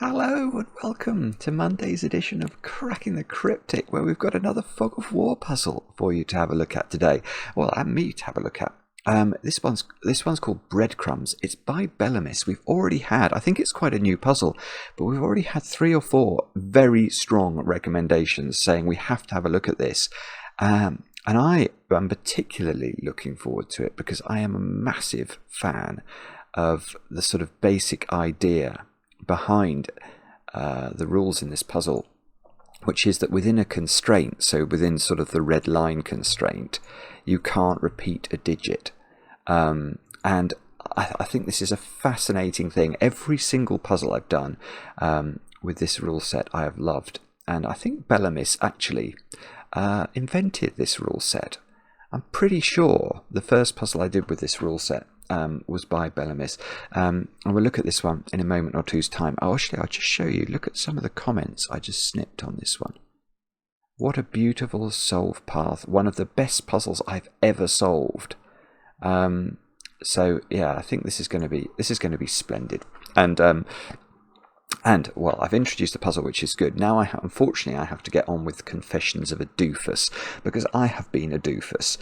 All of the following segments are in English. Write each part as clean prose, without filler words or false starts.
Hello and welcome to Monday's edition of Cracking the Cryptic, where we've got another Fog of War puzzle for you to have a look at today. Well, and me to have a look at. This one's called Breadcrumbs. It's by Belamis. We've already had, I think it's quite a new puzzle, but we've already had 3 or 4 very strong recommendations saying we have to have a look at this. And I am particularly looking forward to it because I am a massive fan of the sort of basic idea behind the rules in this puzzle, which is that within a constraint, so within sort of the red line constraint, you can't repeat a digit. And I think this is a fascinating thing. Every single puzzle I've done with this rule set I have loved. And I think Belamis actually invented this rule set. I'm pretty sure the first puzzle I did with this rule set was by Belamis. And we'll look at this one in a moment or two's time. Oh, actually, I'll just show you. Look at some of the comments I just snipped on this one. What a beautiful solve path. One of the best puzzles I've ever solved. So yeah, I think this is going to be splendid. And well, I've introduced a puzzle which is good. Now, unfortunately, I have to get on with Confessions of a Doofus, because I have been a doofus.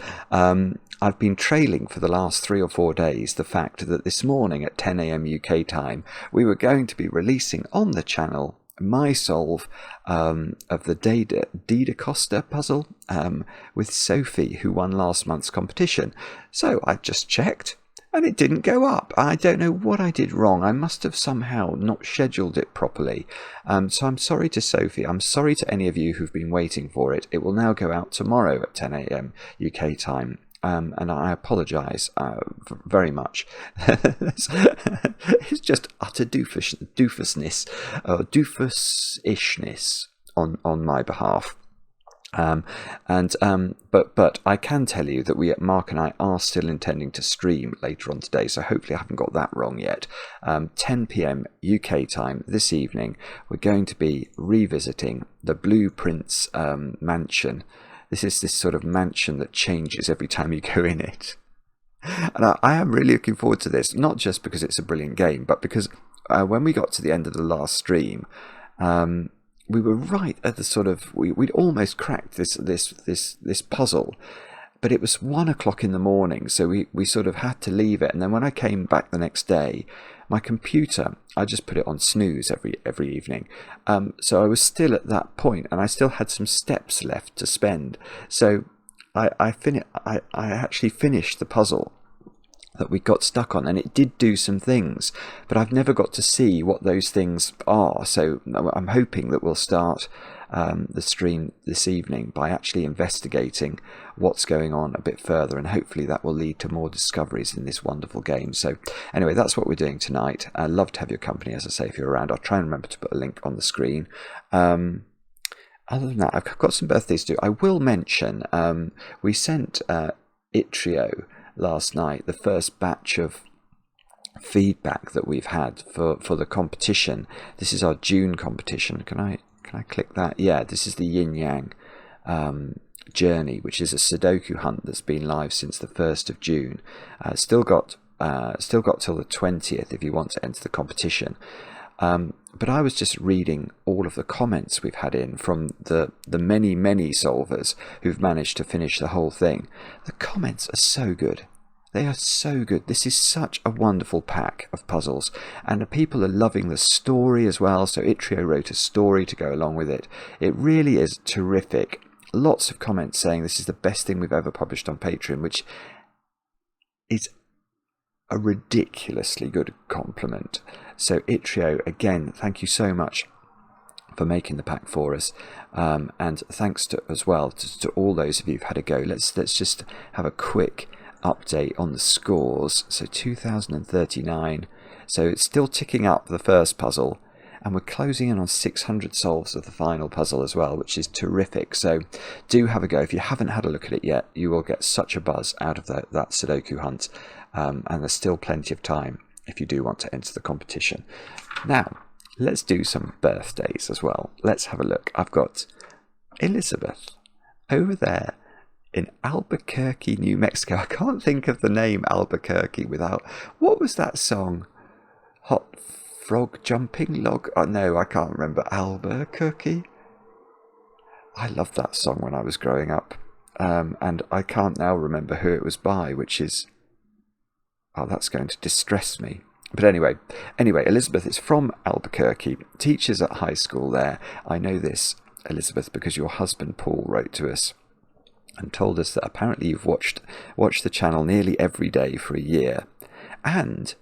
I've been trailing for the last 3 or 4 days the fact that this morning at 10 a.m. UK time, we were going to be releasing on the channel my solve of the Dida Costa puzzle with Sophie, who won last month's competition. So I just checked, and it didn't go up. I don't know what I did wrong. I must have somehow not scheduled it properly. So I'm sorry to Sophie. I'm sorry to any of you who've been waiting for it. It will now go out tomorrow at 10 a.m. UK time. And I apologise very much. It's just utter doofusness, doofus-ishness on my behalf. But I can tell you that Mark and I are still intending to stream later on today, so hopefully I haven't got that wrong yet. 10 p.m. UK time this evening, we're going to be revisiting the Blueprints mansion. This is this sort of mansion that changes every time you go in it. And I am really looking forward to this, not just because it's a brilliant game, but because when we got to the end of the last stream, we were right at the sort of we'd almost cracked this puzzle, but it was 1 o'clock in the morning, so we sort of had to leave it. And then when I came back the next day, my computer, I just put it on snooze every evening, so I was still at that point, and I still had some steps left to spend. So I actually finished the puzzle that we got stuck on, and it did do some things, but I've never got to see what those things are. So I'm hoping that we'll start the stream this evening by actually investigating what's going on a bit further, and hopefully that will lead to more discoveries in this wonderful game. So anyway, that's what we're doing tonight. I'd love to have your company, as I say, if you're around. I'll try and remember to put a link on the screen. Other than that, I've got some birthdays to do. I will mention we sent Itrio last night the first batch of feedback that we've had for the competition. This is our June competition. Can I click that? Yeah, this is the Yin Yang journey, which is a Sudoku hunt that's been live since the 1st of June. Still got till the 20th if you want to enter the competition. But I was just reading all of the comments we've had in from the many solvers who've managed to finish the whole thing. The comments are so good. They are so good. This is such a wonderful pack of puzzles, and the people are loving the story as well. So Itrio wrote a story to go along with it. It really is terrific. Lots of comments saying this is the best thing we've ever published on Patreon, which is a ridiculously good compliment. So Itrio, again, thank you so much for making the pack for us, and thanks as well to all those of you who've had a go. Let's just have a quick update on the scores. So 2039, so it's still ticking up the first puzzle, and we're closing in on 600 solves of the final puzzle as well, which is terrific. So do have a go. If you haven't had a look at it yet, you will get such a buzz out of that Sudoku hunt, and there's still plenty of time if you do want to enter the competition. Now, let's do some birthdays as well. Let's have a look. I've got Elizabeth over there in Albuquerque, New Mexico. I can't think of the name Albuquerque without... What was that song? Hot frog jumping log. Oh, no, I can't remember. Albuquerque. I loved that song when I was growing up, and I can't now remember who it was by, which is... Oh, that's going to distress me. But anyway, Elizabeth is from Albuquerque, teaches at high school there. I know this, Elizabeth, because your husband Paul wrote to us and told us that apparently you've watched the channel nearly every day for a year, and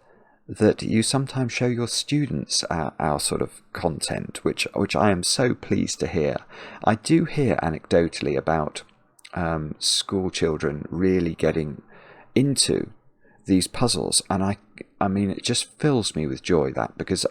that you sometimes show your students our sort of content, which I am so pleased to hear. I do hear anecdotally about school children really getting into these puzzles, and I mean, it just fills me with joy, that, because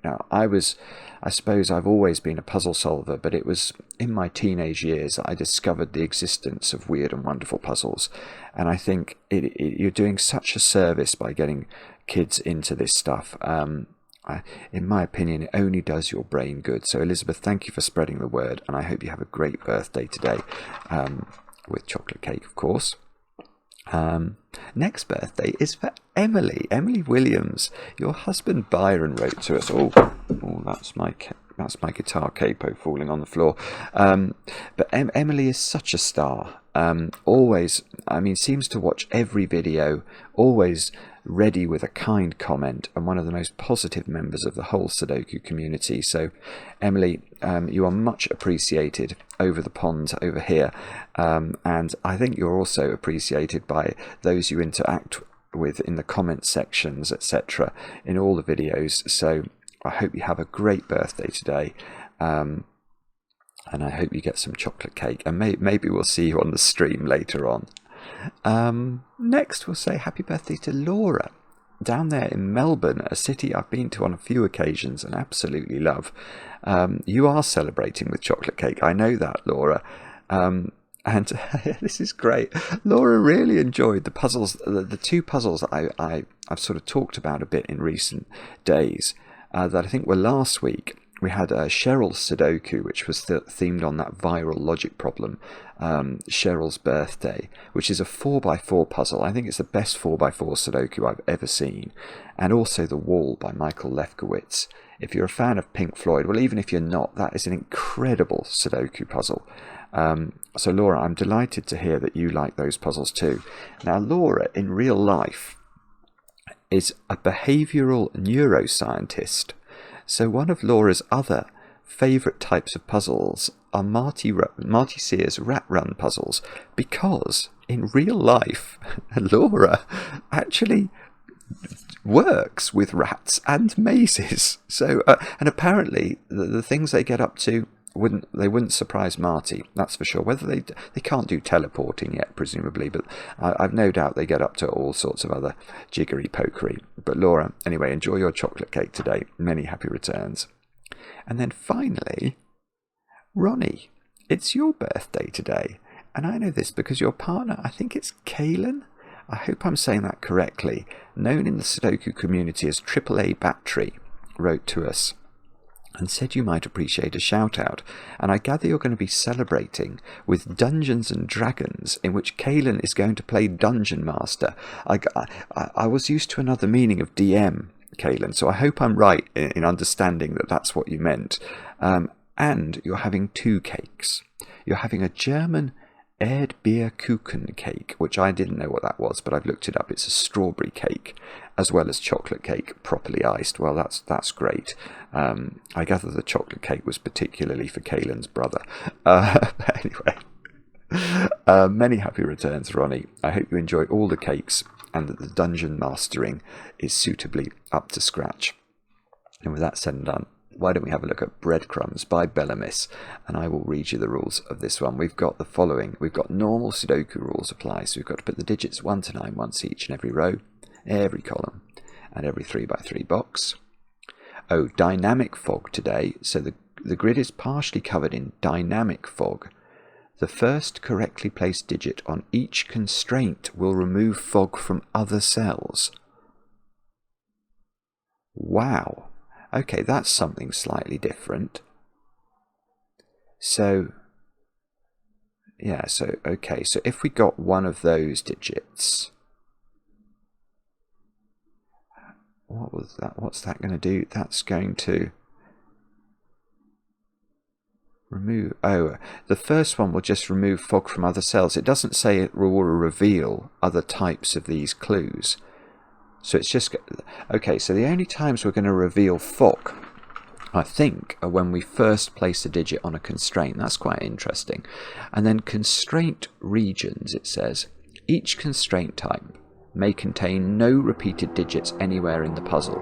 I suppose I've always been a puzzle solver, but it was in my teenage years that I discovered the existence of weird and wonderful puzzles, and I think you're doing such a service by getting kids into this stuff. In my opinion, it only does your brain good. So Elizabeth, thank you for spreading the word, and I hope you have a great birthday today, with chocolate cake, of course. Next birthday is for Emily Williams. Your husband Byron wrote to us. Oh, that's my guitar capo falling on the floor. But Emily is such a star. Always, I mean, seems to watch every video, always ready with a kind comment, and one of the most positive members of the whole Sudoku community. So Emily, you are much appreciated over the pond over here, and I think you're also appreciated by those you interact with in the comment sections, etc., in all the videos. So I hope you have a great birthday today, and I hope you get some chocolate cake, and maybe we'll see you on the stream later on. Next we'll say happy birthday to Laura, down there in Melbourne, a city I've been to on a few occasions and absolutely love. You are celebrating with chocolate cake, I know that, Laura. And this is great. Laura really enjoyed the puzzles, the two puzzles that I've sort of talked about a bit in recent days, that I think were last week. We had Cheryl's Sudoku, which was themed on that viral logic problem, Cheryl's birthday, which is a 4x4 puzzle. I think it's the best 4x4 Sudoku I've ever seen. And also The Wall by Michael Lefkowitz. If you're a fan of Pink Floyd, well, even if you're not, that is an incredible Sudoku puzzle. So Laura, I'm delighted to hear that you like those puzzles too. Now, Laura, in real life, is a behavioural neuroscientist. So one of Laura's other favourite types of puzzles are Marty Sears rat run puzzles, because in real life, Laura actually works with rats and mazes. So and apparently the things they get up to wouldn't surprise Marty, that's for sure. Whether they can't do teleporting yet, presumably, but I've no doubt they get up to all sorts of other jiggery pokery. But Laura, anyway, enjoy your chocolate cake today. Many happy returns. And then finally, Ronnie, it's your birthday today, and I know this because your partner, I think it's Kaylin, I hope I'm saying that correctly, known in the Sudoku community as AAA Battery, wrote to us and said you might appreciate a shout out, and I gather you're going to be celebrating with Dungeons and Dragons, in which Kaylin is going to play Dungeon Master. I was used to another meaning of DM, Kaylin, so I hope I'm right in understanding that that's what you meant. And you're having two cakes. You're having a German Erdbeerkuchen cake, which I didn't know what that was, but I've looked it up. It's a strawberry cake, as well as chocolate cake, properly iced. Well, that's great. I gather the chocolate cake was particularly for Kaylin's brother. Anyway, many happy returns, Ronnie. I hope you enjoy all the cakes, and that the dungeon mastering is suitably up to scratch. And with that said and done, why don't we have a look at Breadcrumbs by Belamis, and I will read you the rules of this one. We've got the following. We've got normal Sudoku rules apply, so we've got to put the digits 1 to 9 once each in every row, every column, and every 3x3 box. Oh, dynamic fog today, so the grid is partially covered in dynamic fog. The first correctly placed digit on each constraint will remove fog from other cells. Wow. Okay, that's something slightly different. So, yeah, so if we got one of those digits, what was that? What's that going to do? That's going to remove. Oh, the first one will just remove fog from other cells. It doesn't say it will reveal other types of these clues. So it's just... Okay, so the only times we're going to reveal fog, I think, are when we first place a digit on a constraint. That's quite interesting. And then constraint regions, it says. Each constraint type may contain no repeated digits anywhere in the puzzle.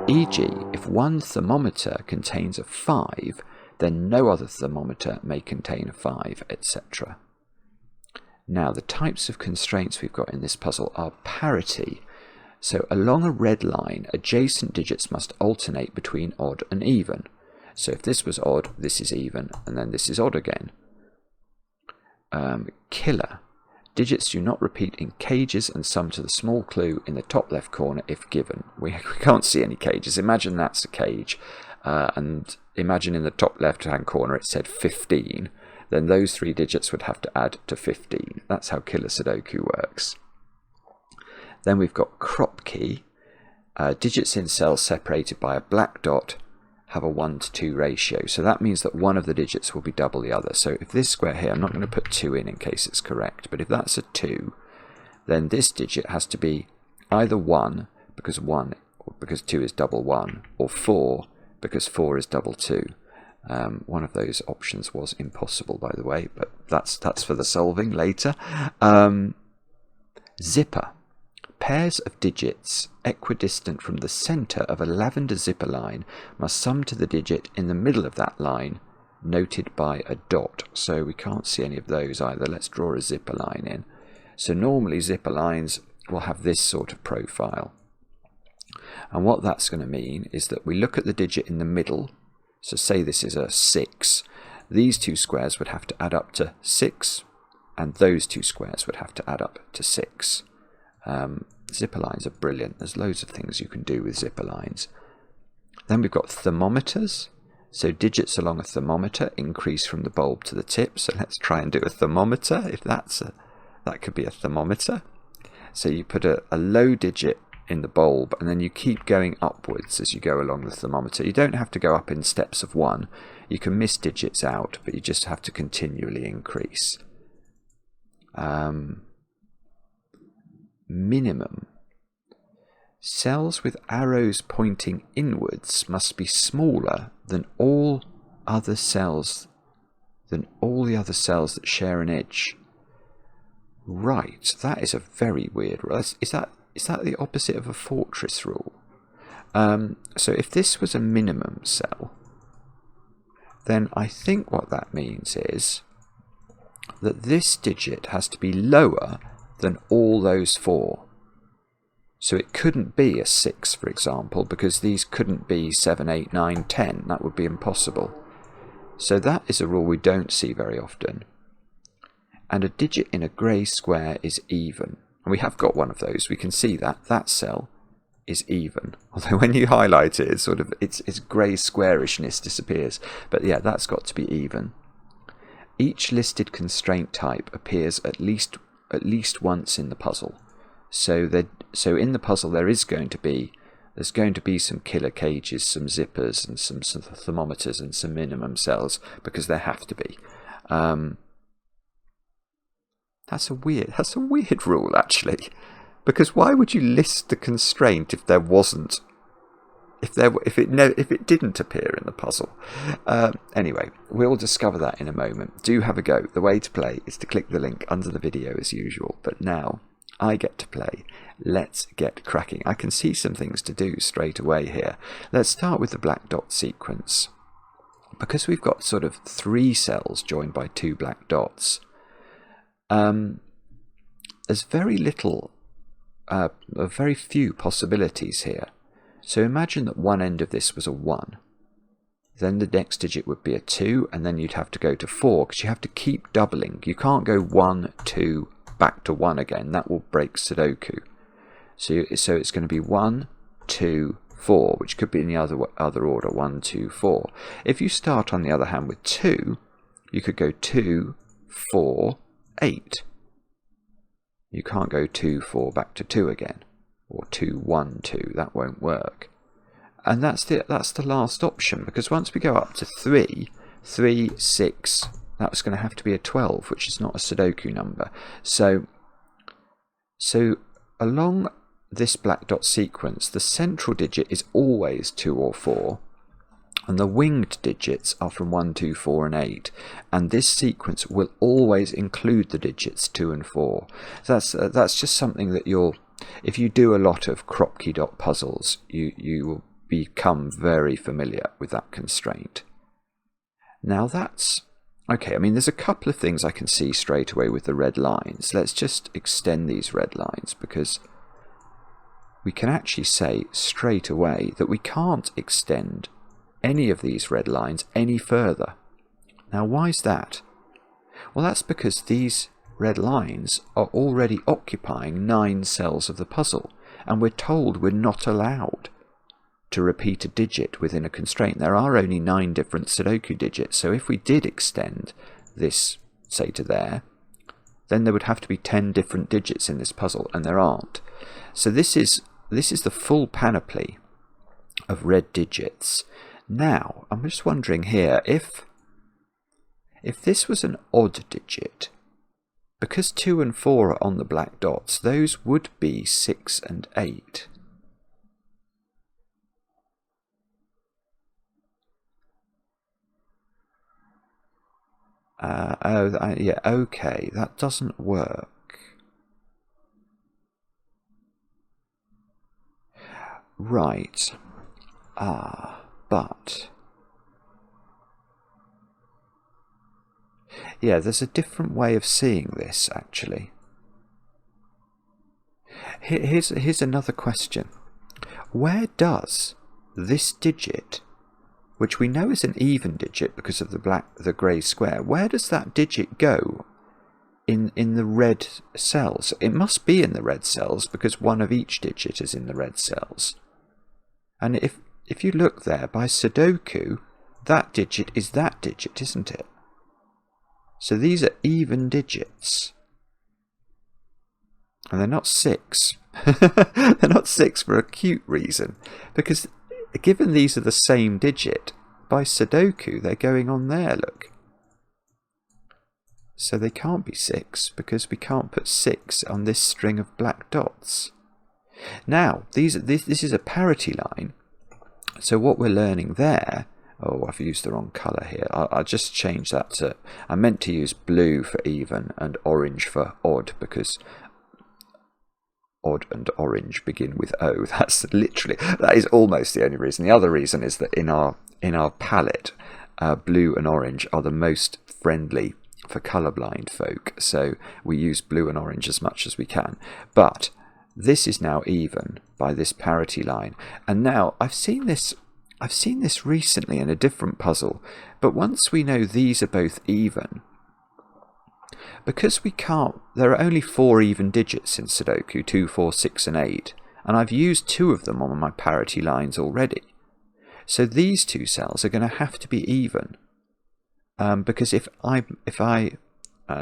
E.g., if one thermometer contains a 5, then no other thermometer may contain a 5, etc. Now, the types of constraints we've got in this puzzle are parity. So along a red line, adjacent digits must alternate between odd and even. So if this was odd, this is even, and then this is odd again. Killer. Digits do not repeat in cages and sum to the small clue in the top left corner if given. We can't see any cages. Imagine that's a cage. And imagine in the top left-hand corner it said 15. Then those 3 digits would have to add to 15. That's how killer Sudoku works. Then we've got crop key. Digits in cells separated by a black dot have a 1:2 ratio. So that means that one of the digits will be double the other. So if this square here, I'm not going to put 2 in case it's correct, but if that's a 2, then this digit has to be either 1 because 2 is double 1, or 4 because 4 is double 2. One of those options was impossible, by the way, but that's for the solving later. Zipper. Pairs of digits equidistant from the centre of a lavender zipper line must sum to the digit in the middle of that line, noted by a dot. So we can't see any of those either. Let's draw a zipper line in. So normally zipper lines will have this sort of profile. And what that's going to mean is that we look at the digit in the middle. So say this is a 6. These 2 squares would have to add up to 6, and those 2 squares would have to add up to 6. Zipper lines are brilliant. There's loads of things you can do with zipper lines. Then we've got thermometers. So digits along a thermometer increase from the bulb to the tip. So let's try and do a thermometer. If that could be a thermometer. So you put a low digit in the bulb and then you keep going upwards as you go along the thermometer. You don't have to go up in steps of 1. You can miss digits out, but you just have to continually increase. Minimum. Cells with arrows pointing inwards must be smaller than all the other cells that share an edge. Right, that is a very weird rule. Is that the opposite of a fortress rule? So if this was a minimum cell, then I think what that means is that this digit has to be lower than all those 4. So it couldn't be a 6, for example, because these couldn't be 7, 8, 9, 10. That would be impossible. So that is a rule we don't see very often. And a digit in a grey square is even. And we have got one of those. We can see that cell is even. Although when you highlight it, it's sort of its grey squarishness disappears. But yeah, that's got to be even. Each listed constraint type appears at least once in the puzzle. So in the puzzle there's going to be some killer cages, some zippers, and some thermometers, and some minimum cells, because there have to be. That's a weird rule, actually, because why would you list the constraint if it didn't appear in the puzzle? Anyway, we'll discover that in a moment. Do have a go. The way to play is to click the link under the video as usual. But now I get to play. Let's get cracking. I can see some things to do straight away here. Let's start with the black dot sequence. Because we've got sort of 3 cells joined by 2 black dots, there's very few possibilities here. So imagine that one end of this was a 1. Then the next digit would be a 2, and then you'd have to go to 4, because you have to keep doubling. You can't go 1, 2, back to 1 again. That will break Sudoku. So it's going to be 1, 2, 4, which could be in the other order, 1, 2, 4. If you start, on the other hand, with 2, you could go 2, 4, 8. You can't go 2, 4, back to 2 again. or 2, 1, 2. That won't work. And that's the last option, because once we go up to 3, 3, 6, that's going to have to be a 12, which is not a Sudoku number. So along this black dot sequence, the central digit is always 2 or 4, and the winged digits are from 1, 2, 4, and 8. And this sequence will always include the digits 2 and 4. So that's just something that if you do a lot of Kropki dot puzzles, you will become very familiar with that constraint. Now that's okay. I mean, there's a couple of things I can see straight away with the red lines. Let's just extend these red lines, because we can actually say straight away that we can't extend any of these red lines any further. Now, why is that? Well, that's because these red lines are already occupying 9 cells of the puzzle, and we're told we're not allowed to repeat a digit within a constraint. There are only 9 different Sudoku digits, so if we did extend this, say, to there, then there would have to be 10 different digits in this puzzle, and there aren't. So this is the full panoply of red digits. Now, I'm just wondering here, if this was an odd digit, because 2 and 4 are on the black dots, those would be 6 and 8. Yeah, okay, that doesn't work. Right. But yeah, there's a different way of seeing this, actually. Here's another question. Where does this digit, which we know is an even digit because of the grey square, where does that digit go in the red cells? It must be in the red cells, because one of each digit is in the red cells. And if you look there, by Sudoku, that digit is that digit, isn't it? So these are even digits. And they're not 6. They're not 6 for a cute reason. Because given these are the same digit, by Sudoku they're going on there, look. So they can't be 6, because we can't put 6 on this string of black dots. Now, this is a parity line. So what we're learning there... Oh, I've used the wrong colour here. I'll just change that to... I meant to use blue for even and orange for odd, because odd and orange begin with O. That is almost the only reason. The other reason is that in our palette, blue and orange are the most friendly for colourblind folk. So we use blue and orange as much as we can. But this is now even by this parity line. And now I've seen this recently in a different puzzle, but once we know these are both even, because we can't, there are only 4 even digits in Sudoku, 2, 4, 6 and 8, and I've used 2 of them on my parity lines already. So these 2 cells are going to have to be even, because if I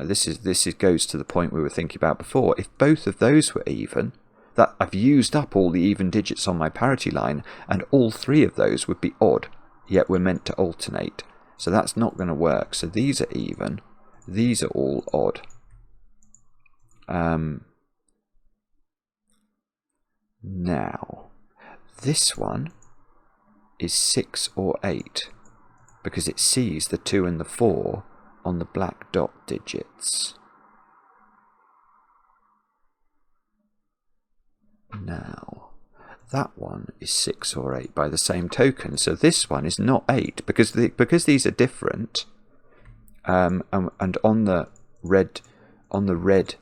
this goes to the point we were thinking about before. If both of those were even, that I've used up all the even digits on my parity line, and all 3 of those would be odd, yet we're meant to alternate. So that's not going to work. So these are even, these are all odd. Now, this one is 6 or 8, because it sees the 2 and the 4 on the black dot digits. Now, that one is 6 or 8 by the same token, so this one is not 8, because these are different, and on the red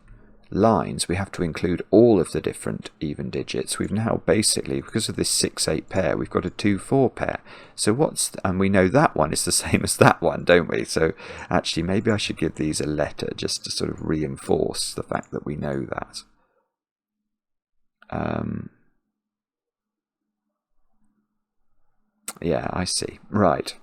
lines we have to include all of the different even digits. We've now basically, because of this 6-8 pair, we've got a 2-4 pair. So and we know that one is the same as that one, don't we? So actually maybe I should give these a letter just to sort of reinforce the fact that we know that. Yeah, I see. Right.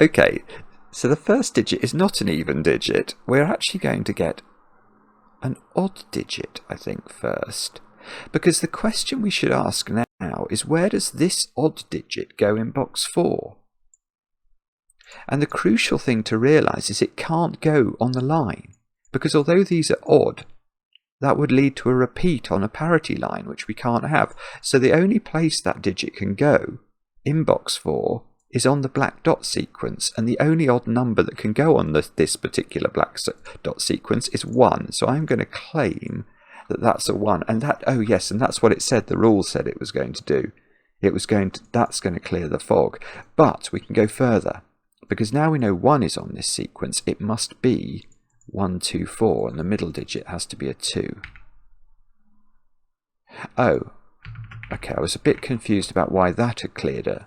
Okay, so the first digit is not an even digit. We're actually going to get an odd digit, I think, first. Because the question we should ask now is, where does this odd digit go in box 4? And the crucial thing to realise is it can't go on the line, because although these are odd, that would lead to a repeat on a parity line, which we can't have. So the only place that digit can go in box 4 is on the black dot sequence, and the only odd number that can go on this particular black dot sequence is 1. So I'm going to claim that that's a 1, and that, oh yes, and that's what it said, the rule said it was going to do. That's going to clear the fog. But we can go further, because now we know 1 is on this sequence. It must be 1, 2, 4, and the middle digit has to be a 2. Oh, okay, I was a bit confused about why that had cleared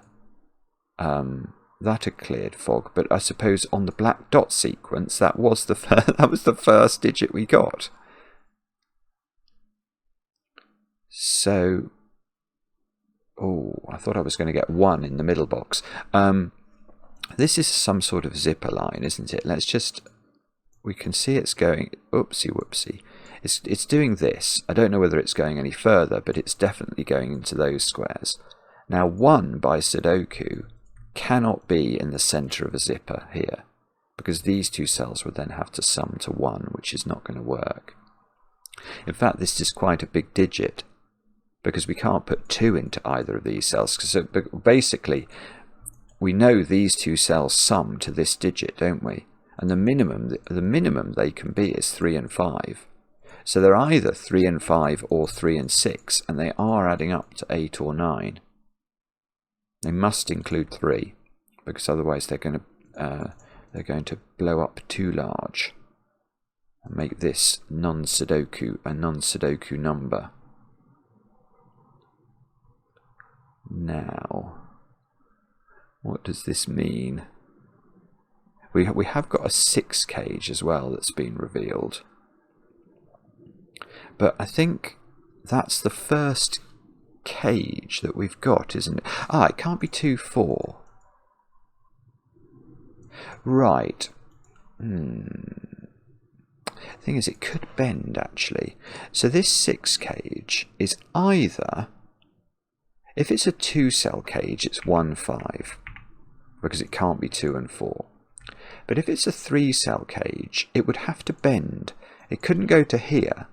fog, but I suppose on the black dot sequence that was the first digit we got. So, oh, I thought I was going to get 1 in the middle box. This is some sort of zipper line, isn't it? Let's just, we can see it's going, oopsie whoopsie. It's doing this. I don't know whether it's going any further, but it's definitely going into those squares. Now 1 by Sudoku cannot be in the centre of a zipper here, because these two cells would then have to sum to 1, which is not going to work. In fact, this is quite a big digit, because we can't put 2 into either of these cells. So basically, we know these two cells sum to this digit, don't we? And the minimum they can be is 3 and 5. So they're either 3 and 5 or 3 and 6, and they are adding up to 8 or 9. They must include 3, because otherwise they're going to blow up too large and make this non-Sudoku a non-Sudoku number. Now, what does this mean? We have got a 6 cage as well that's been revealed. But I think that's the first cage that we've got, isn't it? Ah, it can't be 2, 4. Right. Thing is, it could bend, actually. So this 6 cage is either, if it's a 2-cell cage, it's 1, 5, because it can't be 2 and 4. But if it's a 3-cell cage, it would have to bend. It couldn't go to here,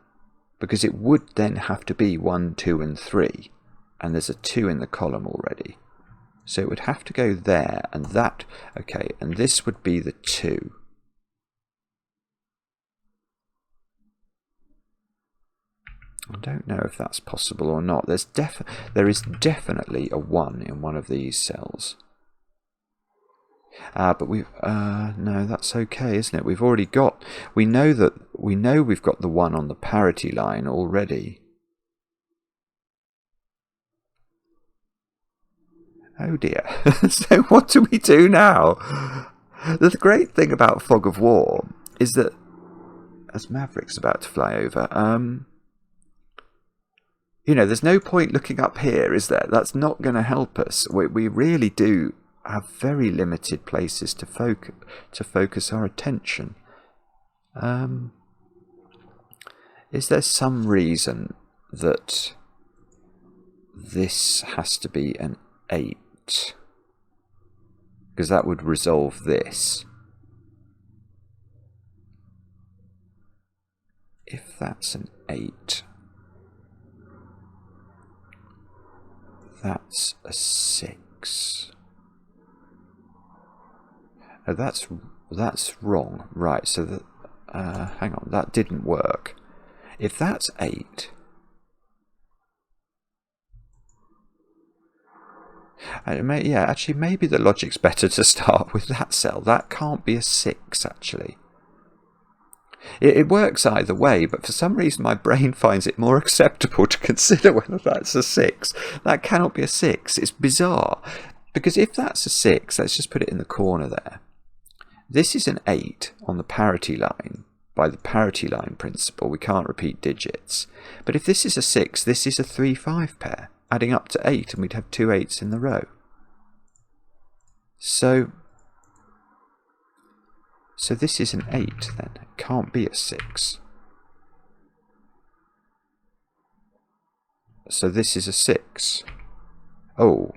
because it would then have to be 1, 2, and 3. And there's a 2 in the column already. So it would have to go there, and that, okay, and this would be the 2. I don't know if that's possible or not. There is definitely a 1 in one of these cells. But no, that's okay, isn't it? We've already got, we know we've got the 1 on the parity line already. Oh dear. So what do we do now? The great thing about Fog of War is that, as Maverick's about to fly over, you know, there's no point looking up here, is there? That's not going to help us. We really do have very limited places to focus our attention. Is there some reason that this has to be an 8? Because that would resolve this. If that's an 8, that's a 6. Oh, that's wrong. Right, so hang on, that didn't work. If that's 8, actually, maybe the logic's better to start with that cell. That can't be a 6, actually. It works either way, but for some reason my brain finds it more acceptable to consider whether that's a 6. That cannot be a 6. It's bizarre. Because if that's a 6, let's just put it in the corner there. This is an 8 on the parity line. By the parity line principle, we can't repeat digits. But if this is a 6, this is a 3-5 pair, adding up to 8, and we'd have 2 8s in the row. So this is an 8 then. It can't be a 6. So this is a 6. Oh.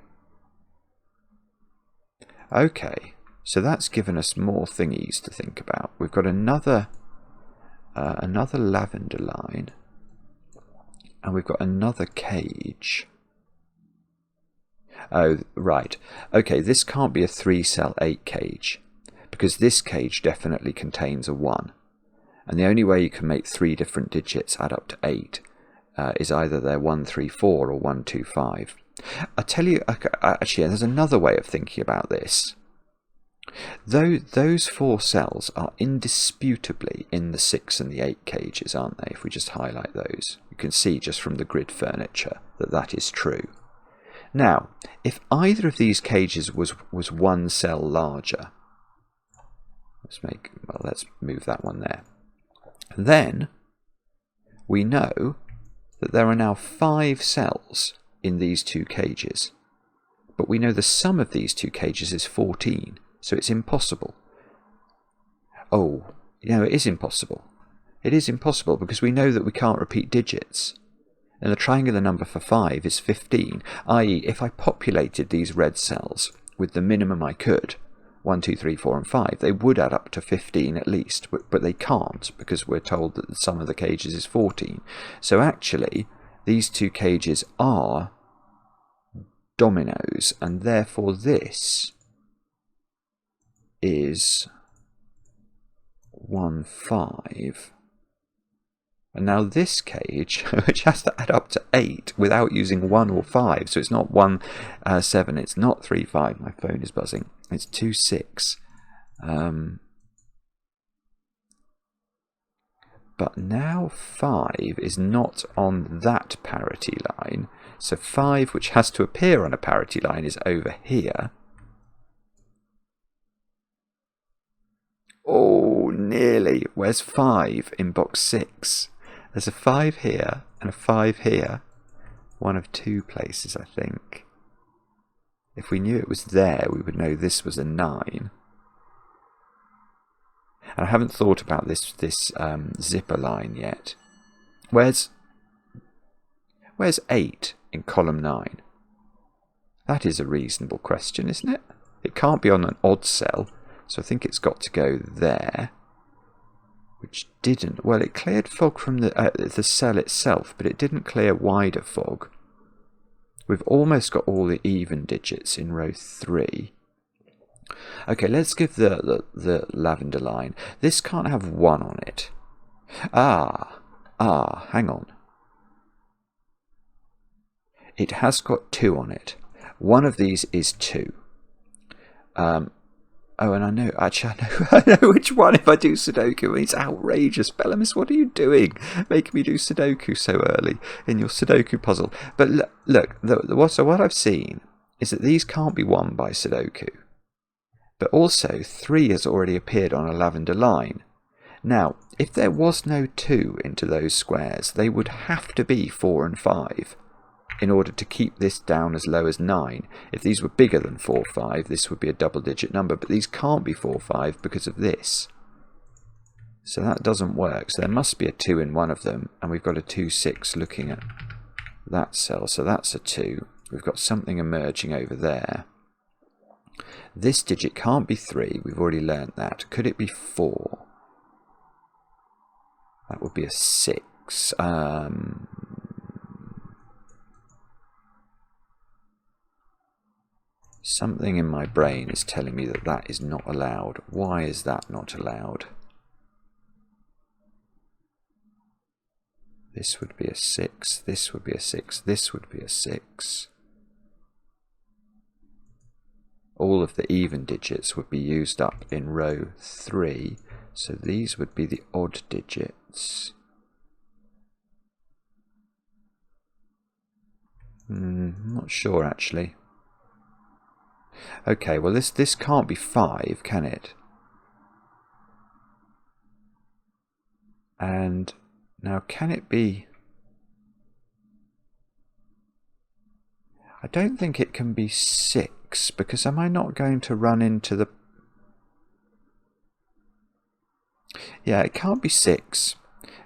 Okay. So that's given us more thingies to think about. We've got another lavender line. And we've got another cage. Oh, right. Okay, this can't be a 3-cell 8 cage, because this cage definitely contains a 1. And the only way you can make 3 different digits add up to 8 is either they're 1, 3, 4 or 1, 2, 5. I tell you, actually, there's another way of thinking about this. Those 4 cells are indisputably in the 6 and the 8 cages, aren't they? If we just highlight those, you can see just from the grid furniture that that is true. Now, if either of these cages was 1 cell larger, let's move that one there. Then we know that there are now 5 cells in these 2 cages, but we know the sum of these 2 cages is 14, so it's impossible. Oh, it is impossible. It is impossible because we know that we can't repeat digits. And the triangular number for 5 is 15, i.e. if I populated these red cells with the minimum I could, 1, 2, 3, 4 and 5, they would add up to 15 at least, but they can't because we're told that the sum of the cages is 14. So actually, these 2 cages are dominoes, and therefore this is 1, 5. And now this cage, which has to add up to 8 without using 1 or 5, so it's not 1, 7, it's not 3, 5, my phone is buzzing, it's 2, 6. But now 5 is not on that parity line, so 5, which has to appear on a parity line, is over here. Oh, nearly. Where's 5 in box 6? There's a 5 here and a 5 here. One of 2 places, I think. If we knew it was there, we would know this was a 9. And I haven't thought about this zipper line yet. Where's 8 in column 9? That is a reasonable question, isn't it? It can't be on an odd cell, so I think it's got to go there. Which didn't. Well, it cleared fog from the cell itself, but it didn't clear wider fog. We've almost got all the even digits in row 3. Okay, let's give the lavender line. This can't have 1 on it. Hang on. It has got 2 on it. One of these is 2. Oh, and I know which one if I do Sudoku. It's outrageous. Belamis, what are you doing? Making me do Sudoku so early in your Sudoku puzzle. But look, so what I've seen is that these can't be won by Sudoku. But also, 3 has already appeared on a lavender line. Now, if there was no 2 into those squares, they would have to be 4 and 5. In order to keep this down as low as 9. If these were bigger than 4, 5, this would be a double-digit number, but these can't be 4, 5 because of this. So that doesn't work. So there must be a 2 in one of them, and we've got a 2, 6 looking at that cell, so that's a 2. We've got something emerging over there. This digit can't be 3, we've already learnt that. Could it be 4? That would be a 6. Something in my brain is telling me that that is not allowed. Why is that not allowed? This would be a 6, this would be a 6, this would be a 6. All of the even digits would be used up in row 3, so these would be the odd digits. I'm not sure actually. Okay, well this can't be 5, can it? And now can it be... I don't think it can be 6, because am I not going to run into the... Yeah, it can't be 6,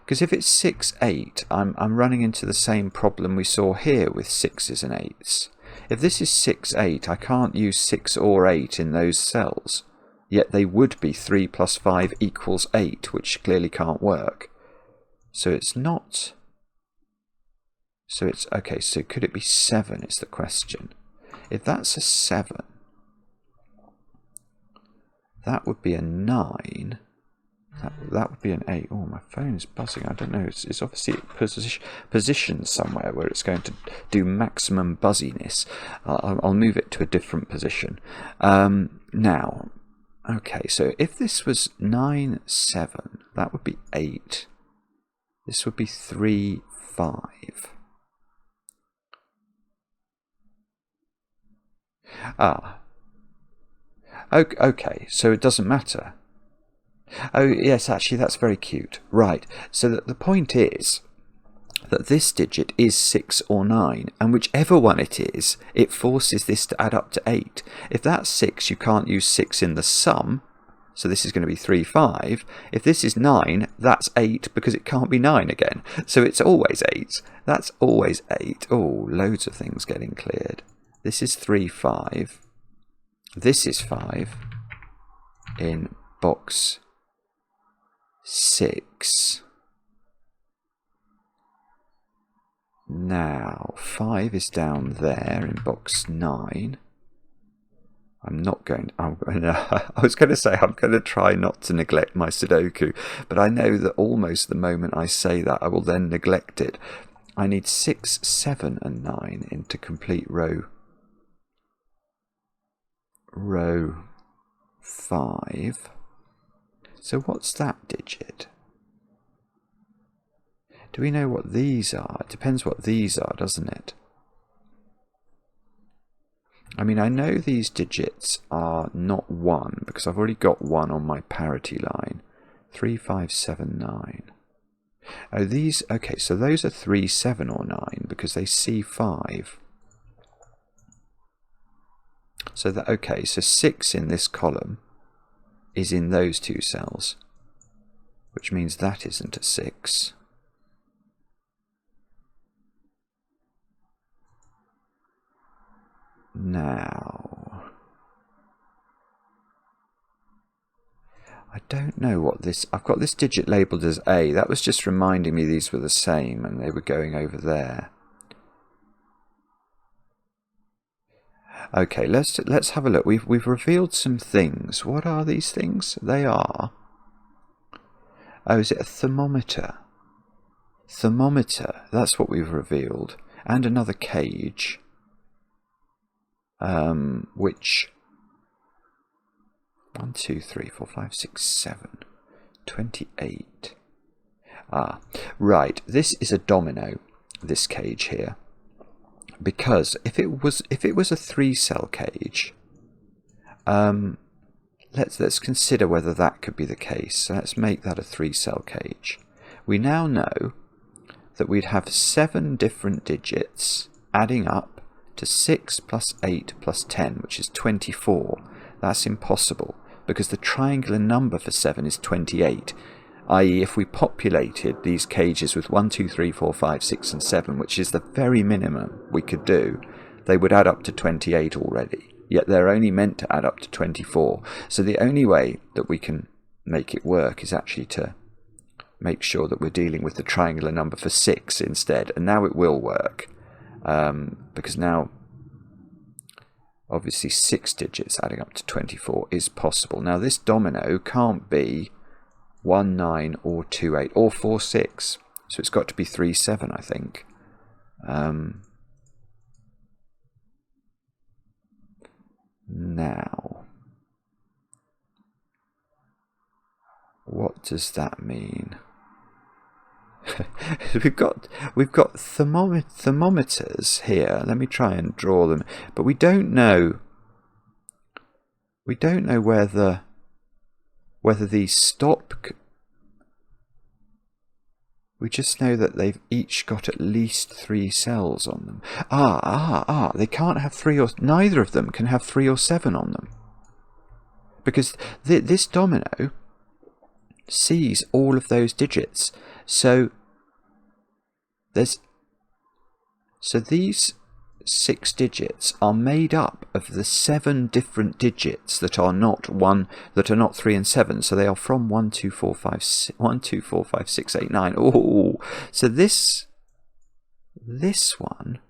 Because if it's 6, 8, I'm running into the same problem we saw here with 6s and 8s. If this is 6, 8, I can't use 6 or 8 in those cells. Yet they would be 3 plus 5 equals 8, which clearly can't work. So it's not... So it's... Okay, so could it be 7 is the question. If that's a 7, that would be a 9... That would be an 8. Oh, my phone is buzzing. I don't know. It's obviously positioned somewhere where it's going to do maximum buzziness. I'll move it to a different position. Now, okay, so if this was 9, 7, that would be 8. This would be 3, 5. Okay, so it doesn't matter. Oh, yes, actually, that's very cute. Right, so the point is that this digit is 6 or 9, and whichever one it is, it forces this to add up to 8. If that's 6, you can't use 6 in the sum, so this is going to be 3, 5. If this is 9, that's 8, because it can't be 9 again. So it's always 8. That's always 8. Oh, loads of things getting cleared. This is 3, 5. This is 5 in box 6. Now 5 is down there in box 9. I was going to say I'm going to try not to neglect my Sudoku, but I know that almost the moment I say that I will then neglect it. I need 6, 7 and 9 into complete row 5. So what's that digit? Do we know what these are? It depends what these are, doesn't it? I mean, I know these digits are not 1, because I've already got 1 on my parity line. 3, 5, 7, 9. Oh, these... Okay, so those are 3, 7 or 9, because they see 5. So that... Okay, so 6 in this column is in those two cells, which means that isn't a 6. Now, I don't know what this... I've got this digit labelled as A. That was just reminding me these were the same and they were going over there. Okay, let's have a look. We've revealed some things. What are these things? They are... Oh, is it a thermometer? Thermometer, that's what we've revealed. And another cage. Which... 1, 2, 3, 4, 5, 6, 7. 28. Ah, right. This is a domino, this cage here. Because if it was a 3-cell cage, let's consider whether that could be the case. So let's make that a 3-cell cage. We now know that we'd have 7 different digits adding up to 6 plus 8 plus 10, which is 24. That's impossible because the triangular number for 7 is 28. I.e., if we populated these cages with 1, 2, 3, 4, 5, 6 and 7, which is the very minimum we could do, they would add up to 28 already. Yet they're only meant to add up to 24. So the only way that we can make it work is actually to make sure that we're dealing with the triangular number for 6 instead. And now it will work. Because now, obviously, 6 digits adding up to 24 is possible. Now, this domino can't be 1, 9 or 2, 8 or 4, 6. So it's got to be 3, 7, I think. Now, what does that mean? we've got thermometers here. Let me try and draw them, but we don't know whether these stop. We just know that they've each got at least 3 cells on them. They can't have 3 or... Neither of them can have 3 or 7 on them. Because this domino sees all of those digits. So these 6 digits are made up of the 7 different digits that are not 3 and 7. So they are from 1, 2, 4, 5, 6, 1, 2, 4, 5, 6, 8, 9. Oh, so this one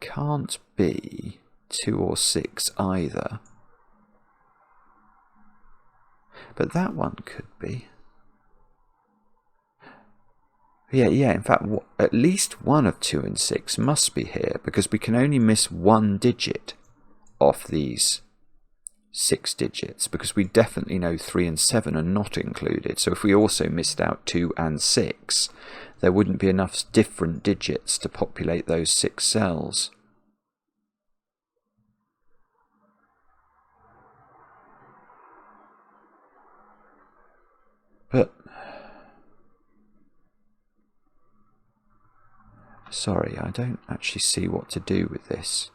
can't be 2 or 6 either. But that one could be. Yeah, in fact, at least one of 2 and 6 must be here, because we can only miss 1 digit off these 6 digits, because we definitely know 3 and 7 are not included. So if we also missed out 2 and 6, there wouldn't be enough different digits to populate those 6 cells. But sorry, I don't actually see what to do with this.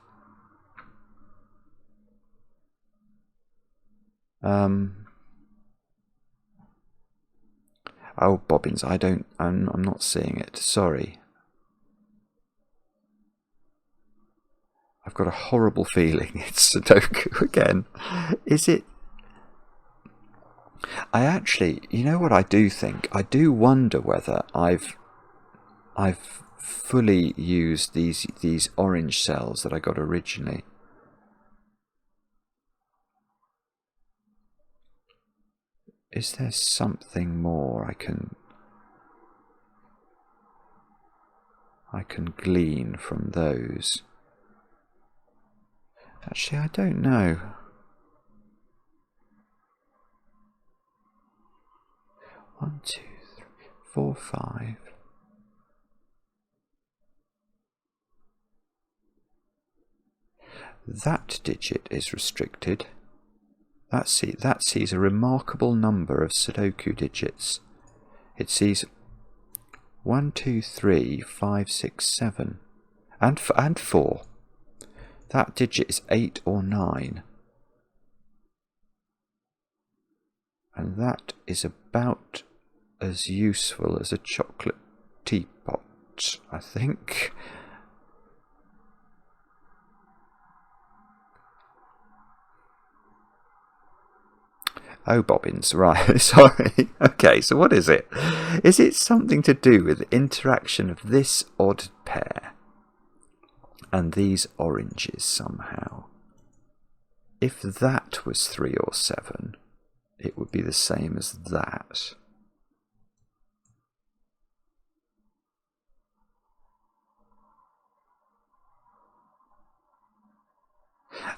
Oh, bobbins, I'm not seeing it. Sorry. I've got a horrible feeling it's Sudoku again. Is it? I actually, you know what I do think? I do wonder whether I've fully used these orange cells that I got originally. Is there something more I can glean from those? Actually, I don't know. One, two, three, 4, 5. That digit is restricted. That sees a remarkable number of Sudoku digits. It sees 1, 2, 3, 5, 6, 7, and 4. That digit is 8 or 9. And that is about as useful as a chocolate teapot, I think. Oh, bobbins, right, sorry. Okay, so what is it? Is it something to do with the interaction of this odd pair and these oranges somehow? If that was 3 or 7, it would be the same as that.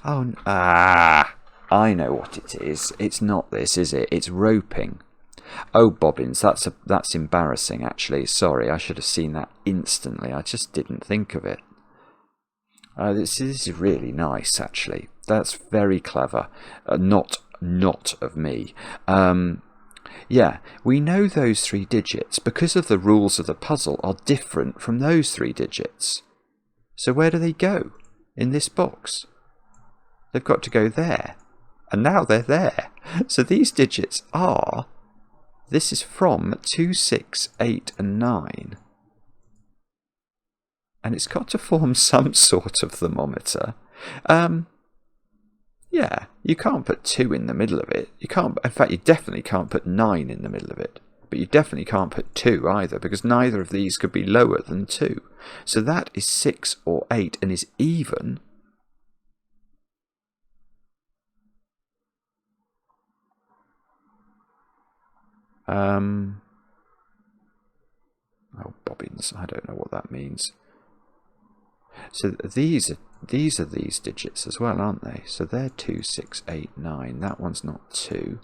Oh, I know what it is. It's not this, is it? It's roping. Oh, bobbins, that's embarrassing, actually. Sorry, I should have seen that instantly. I just didn't think of it. This is really nice, actually. That's very clever. Not of me. Yeah, we know those 3 digits because of the rules of the puzzle are different from those 3 digits. So where do they go in this box? They've got to go there. And now they're there. So these digits are... This is from 2, 6, 8 and 9. And it's got to form some sort of thermometer. Yeah, you can't put 2 in the middle of it. You can't. In fact, you definitely can't put 9 in the middle of it. But you definitely can't put 2 either, because neither of these could be lower than 2. So that is 6 or 8 and is even... Oh, bobbins, I don't know what that means. So these are these digits as well, aren't they? So they're 2, 6, 8, 9. That one's not 2.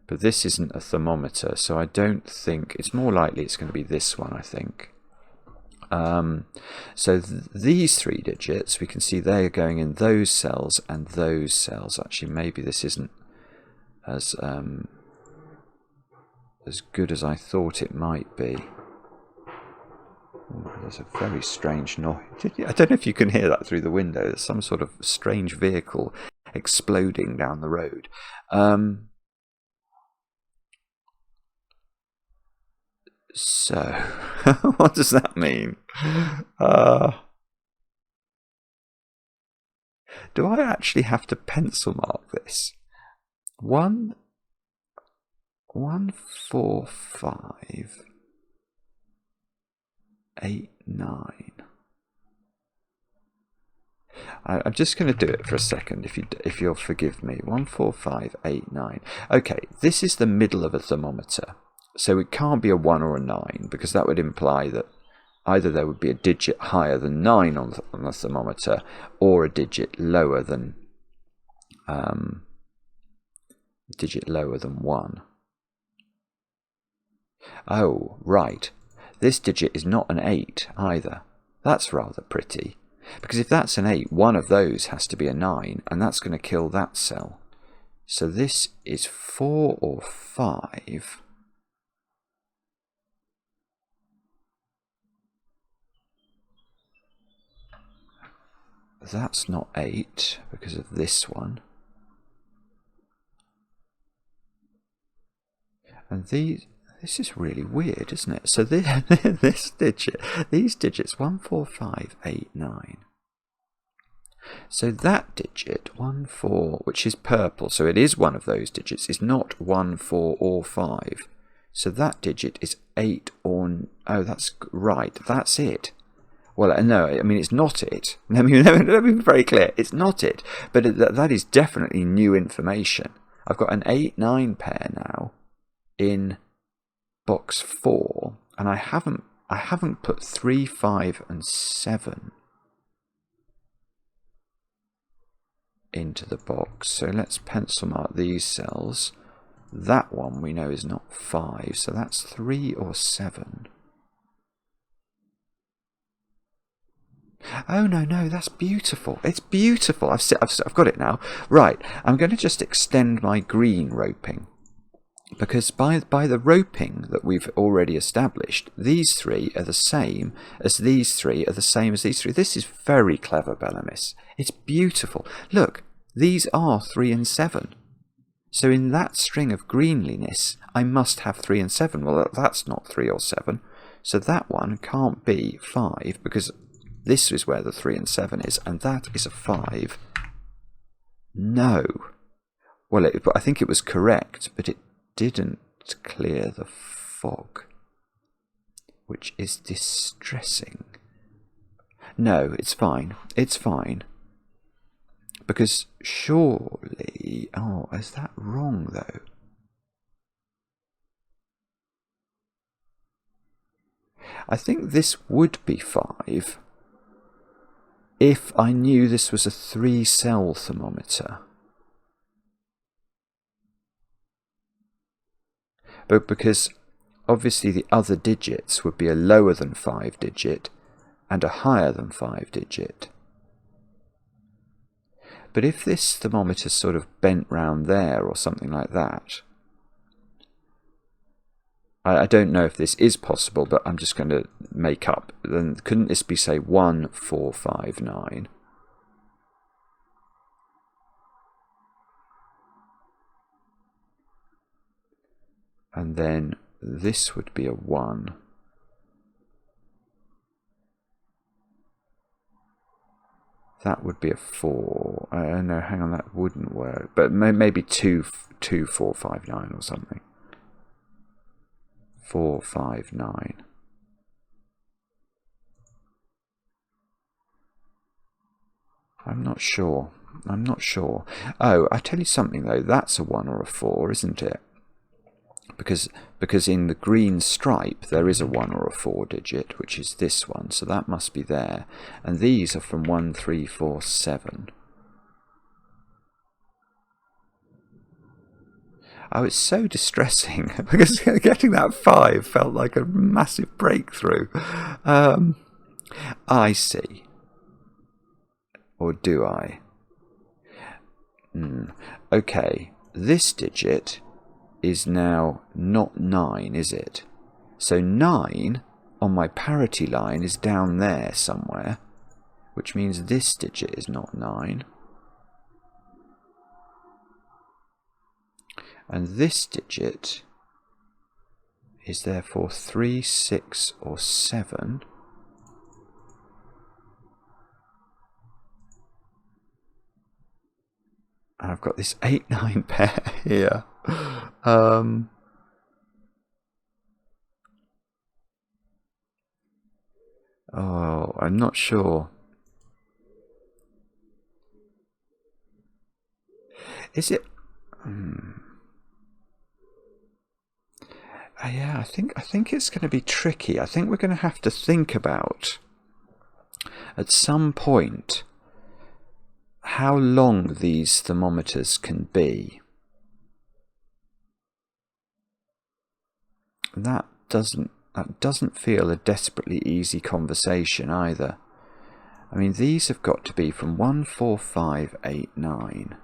But this isn't a thermometer, so I don't think... It's more likely it's going to be this one, I think. So these 3 digits, we can see they're going in those cells and those cells. Actually, maybe this isn't as good as I thought it might be. Ooh, there's a very strange noise. I don't know if you can hear that through the window. There's some sort of strange vehicle exploding down the road. So, what does that mean? Do I actually have to pencil mark this? 1, 1, 4, 5, 8, 9. I'm just going to do it for a second, if you'll forgive me. 1, 4, 5, 8, 9. Okay, this is the middle of a thermometer, so it can't be a 1 or a 9, because that would imply that either there would be a digit higher than 9 on the thermometer, or a digit lower than 1. Oh, right. This digit is not an 8 either. That's rather pretty. Because if that's an 8, one of those has to be a 9, and that's going to kill that cell. So this is 4 or 5. That's not 8 because of this one. And this is really weird, isn't it? So this digit, these digits, 1, 4, 5, 8, 9. So that digit, 1, 4, which is purple, so it is one of those digits, is not 1, 4, or 5. So that digit is 8 or... Oh, that's right, that's it. Well, no, I mean, it's not it. Let me be very clear. It's not it. But that is definitely new information. I've got an 8-9 pair now in box 4, and I haven't put 3, 5, and 7 into the box. So let's pencil mark these cells. That one we know is not 5, so that's 3 or 7. Oh, no, that's beautiful. It's beautiful. I've got it now. Right, I'm going to just extend my green roping. Because by the roping that we've already established, these 3 are the same as these 3 are the same as these 3. This is very clever, Belamis. It's beautiful. Look, these are 3 and 7. So in that string of greenliness, I must have 3 and 7. Well, that's not 3 or 7. So that one can't be 5, because this is where the 3 and 7 is, and that is a 5. No. Well, I think it was correct, but it didn't clear the fog, which is distressing. No, it's fine. It's fine. Because surely... Oh, is that wrong, though? I think this would be 5 if I knew this was a 3-cell thermometer. But because obviously the other digits would be a lower than 5 digit and a higher than 5 digit. But if this thermometer's sort of bent round there or something like that, I don't know if this is possible, but I'm just going to make up. Then couldn't this be, say, 1, 4, 5, 9? And then this would be a 1. That would be a 4. No, hang on, that wouldn't work. But maybe 2, 4, 5, 9 or something. 4, 5, 9. I'm not sure. Oh, I tell you something though. That's a 1 or a 4, isn't it? Because in the green stripe there is a 1 or a 4 digit, which is this one, so that must be there. And these are from 1, 3, 4, 7. Oh, it's so distressing, because getting that 5 felt like a massive breakthrough. I see. Or do I? Okay, this digit is now not 9, is it? So 9 on my parity line is down there somewhere, which means this digit is not 9. And this digit is therefore 3, 6 or 7. And I've got this 8, 9 pair here. Oh, I'm not sure. Is it? Yeah, I think it's going to be tricky. I think we're going to have to think about, at some point, how long these thermometers can be. That doesn't feel a desperately easy conversation either. I mean, these have got to be from 1, 4, 5, 8, 9.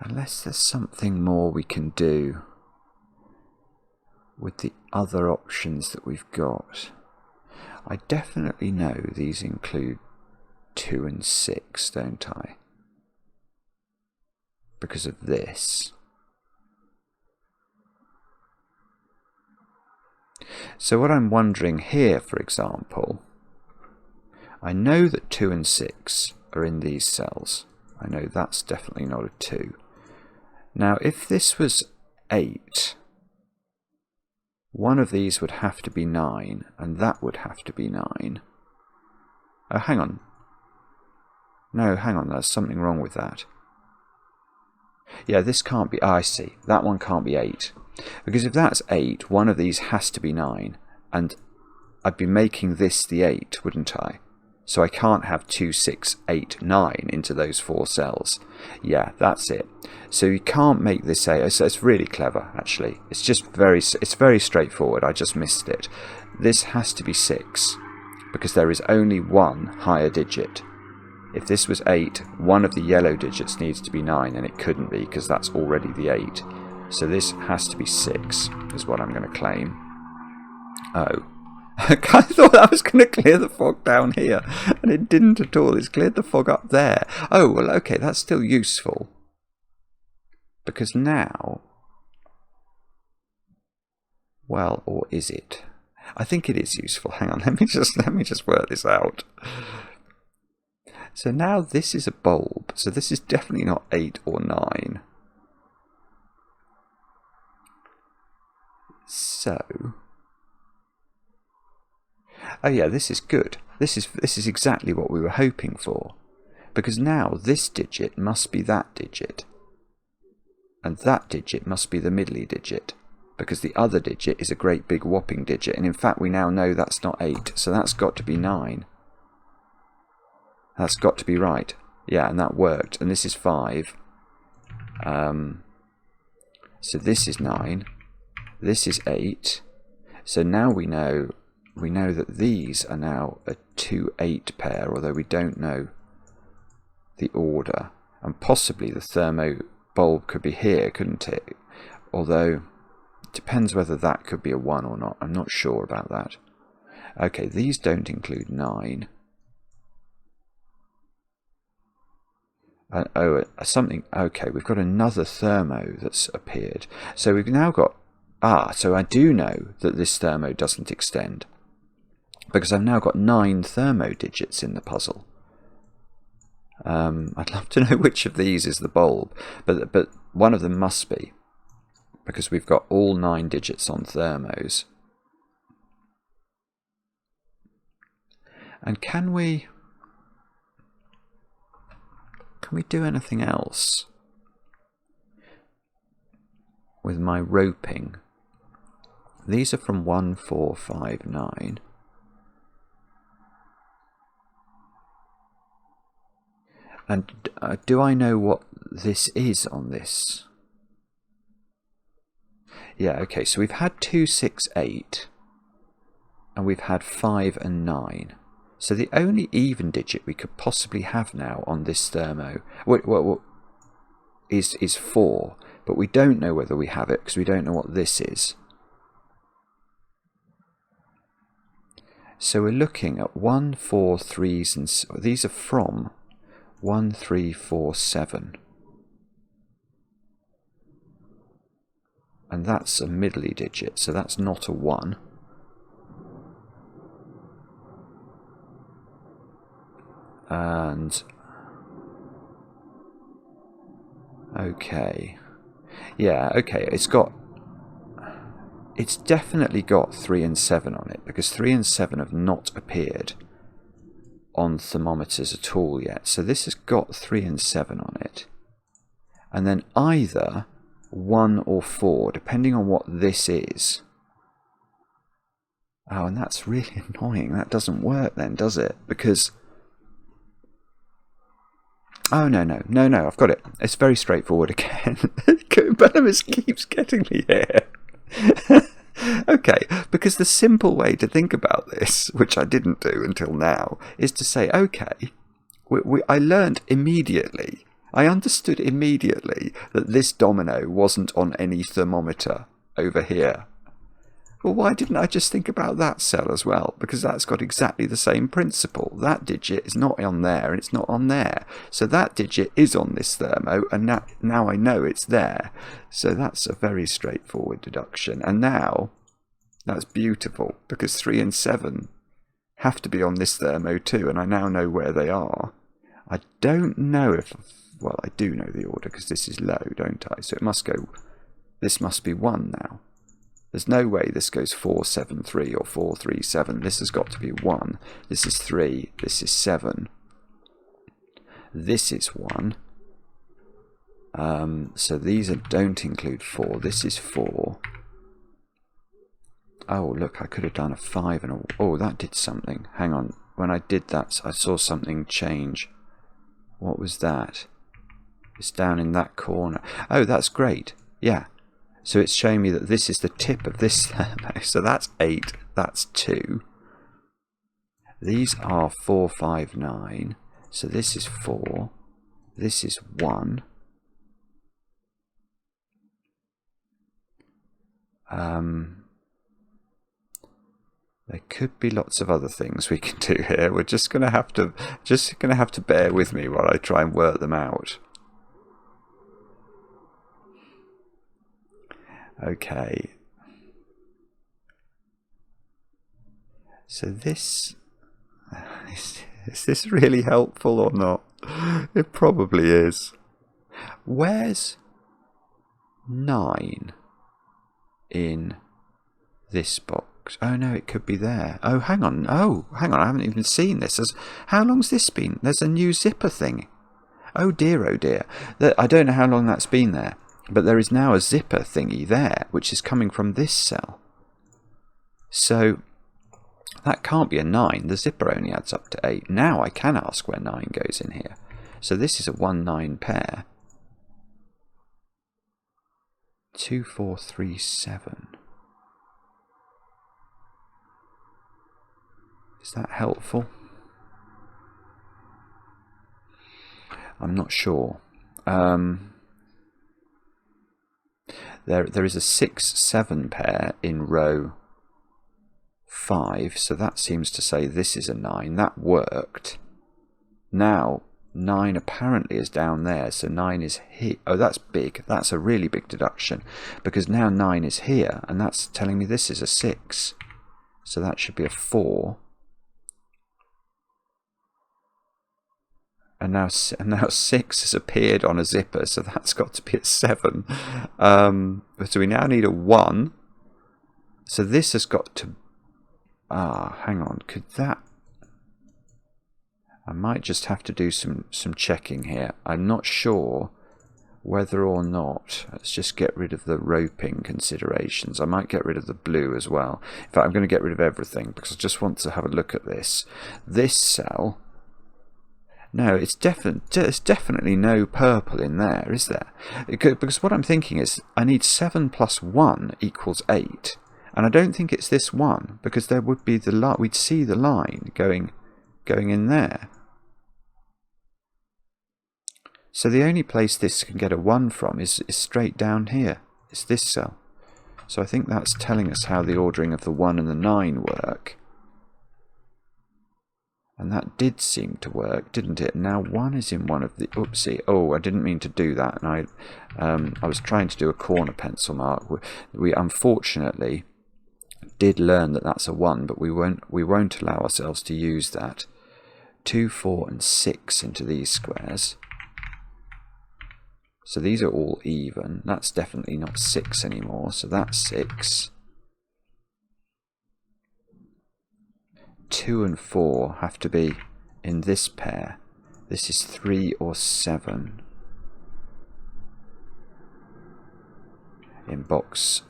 Unless there's something more we can do with the other options that we've got. I definitely know these include 2 and 6, don't I? Because of this. So what I'm wondering here, for example, I know that 2 and 6 are in these cells. I know that's definitely not a 2. Now, if this was 8, one of these would have to be 9, and that would have to be 9. Oh, hang on. No, hang on, there's something wrong with that. Yeah, this can't be... I see. That one can't be 8. Because if that's 8, one of these has to be 9, and I'd be making this the 8, wouldn't I? So I can't have 2, 6, 8, 9 into those 4 cells. Yeah, that's it. So you can't make this 8. It's really clever, actually. It's just very straightforward. I just missed it. This has to be 6, because there is only one higher digit. If this was 8, one of the yellow digits needs to be 9, and it couldn't be, because that's already the 8. So this has to be 6, is what I'm going to claim. Oh. I thought that was going to clear the fog down here, and it didn't at all. It's cleared the fog up there. Oh, well, okay, that's still useful. Because now... Well, or is it? I think it is useful. Hang on, let me just work this out. So now this is a bulb, so this is definitely not 8 or 9. So... Oh yeah, this is good. This is exactly what we were hoping for. Because now this digit must be that digit. And that digit must be the middly digit. Because the other digit is a great big whopping digit. And in fact we now know that's not 8. So that's got to be 9. That's got to be right. Yeah, and that worked. And this is 5. So this is 9. This is 8. So now we know that these are now a 2-8 pair, although we don't know the order. And possibly the thermo bulb could be here, couldn't it? Although, it depends whether that could be a 1 or not. I'm not sure about that. Okay, these don't include 9. Something... Okay, we've got another thermo that's appeared. So we've now got... so I do know that this thermo doesn't extend. Because I've now got 9 thermo digits in the puzzle. I'd love to know which of these is the bulb, but one of them must be, because we've got all 9 digits on thermos. And can we do anything else with my roping? These are from 1, 4, 5, 9. And do I know what this is on this? Yeah, okay, so we've had 2, 6, 8, and we've had 5 and 9. So the only even digit we could possibly have now on this thermo is 4, but we don't know whether we have it because we don't know what this is. So we're looking at 1, 4, 3s, and these are from 1, 3, 4, 7. And that's a middly digit, so that's not a 1. And okay, yeah, okay, it's definitely got 3 and 7 on it, because 3 and 7 have not appeared on thermometers at all yet. So this has got 3 and 7 on it, and then either 1 or 4, depending on what this is. Oh, and that's really annoying. That doesn't work then, does it? Because oh, no, I've got it. It's very straightforward again. Belamis keeps getting me here. Okay, because the simple way to think about this, which I didn't do until now, is to say, okay, I learned immediately, I understood immediately that this domino wasn't on any thermometer over here. Well, why didn't I just think about that cell as well? Because that's got exactly the same principle. That digit is not on there, and it's not on there. So that digit is on this thermo, and now I know it's there. So that's a very straightforward deduction. And now, that's beautiful, because 3 and 7 have to be on this thermo too, and I now know where they are. I don't know if... Well, I do know the order, because this is low, don't I? So it must go... This must be 1 now. There's no way this goes 4, 7, 3 or 4, 3, 7. This has got to be 1. This is 3. This is 7. This is 1. So these don't include 4. This is 4. Oh, look, I could have done a 5 and a... Oh, that did something. Hang on. When I did that, I saw something change. What was that? It's down in that corner. Oh, that's great. Yeah. So it's showing me that this is the tip of this thermo. So that's 8, that's 2. These are 4, 5, 9. So this is 4. This is 1. There could be lots of other things we can do here. We're just gonna have to bear with me while I try and work them out. Okay, so this, is this really helpful or not? It probably is. Where's 9 in this box? Oh no, it could be there. Oh, hang on, I haven't even seen this. How long's this been? There's a new zipper thing. Oh dear, I don't know how long that's been there. But there is now a zipper thingy there, which is coming from this cell. So that can't be a 9. The zipper only adds up to 8. Now I can ask where 9 goes in here. So this is a 1, 9 pair. 2, 4, 3, 7. Is that helpful? I'm not sure. There is a 6, 7 pair in row 5, so that seems to say this is a 9. That worked. Now 9 apparently is down there, so 9 is here. Oh, that's big. That's a really big deduction, because now 9 is here, and that's telling me this is a 6. So that should be a 4. And now 6 has appeared on a zipper, so that's got to be a 7. So we now need a 1. So this has got to... hang on. Could that... I might just have to do some checking here. I'm not sure whether or not... Let's just get rid of the roping considerations. I might get rid of the blue as well. In fact, I'm going to get rid of everything, because I just want to have a look at this. This cell... No, it's there's definitely no purple in there, is there? Because what I'm thinking is I need 7 plus 1 equals 8. And I don't think it's this one, because there would be the line, we'd see the line going in there. So the only place this can get a 1 from is straight down here. It's this cell. So I think that's telling us how the ordering of the 1 and the 9 work. And that did seem to work, didn't it? Now 1 is in one of the... Oopsie. Oh, I didn't mean to do that. And I was trying to do a corner pencil mark. We unfortunately did learn that that's a 1, but we won't allow ourselves to use that. 2, 4, and 6 into these squares. So these are all even. That's definitely not 6 anymore. So that's 6. 2 and 4 have to be in this pair. This is 3 or 7. In box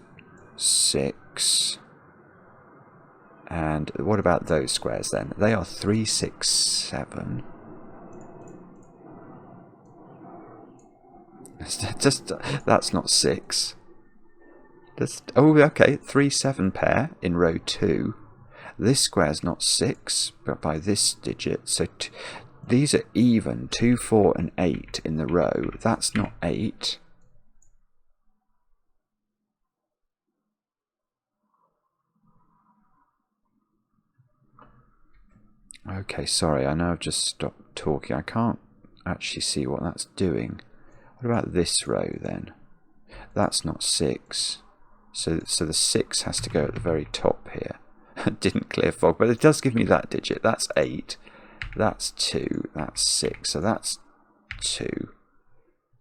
6. And what about those squares then? They are 3, 6, 7. That's not 6. Oh, okay. 3, 7 pair in row 2. This square's not 6, but by this digit. So these are even. 2, 4, and 8 in the row. That's not 8. Okay, sorry. I know I've just stopped talking. I can't actually see what that's doing. What about this row then? That's not 6. So the 6 has to go at the very top here. Didn't clear fog, but it does give me that digit. That's 8. That's 2. That's 6. So that's 2.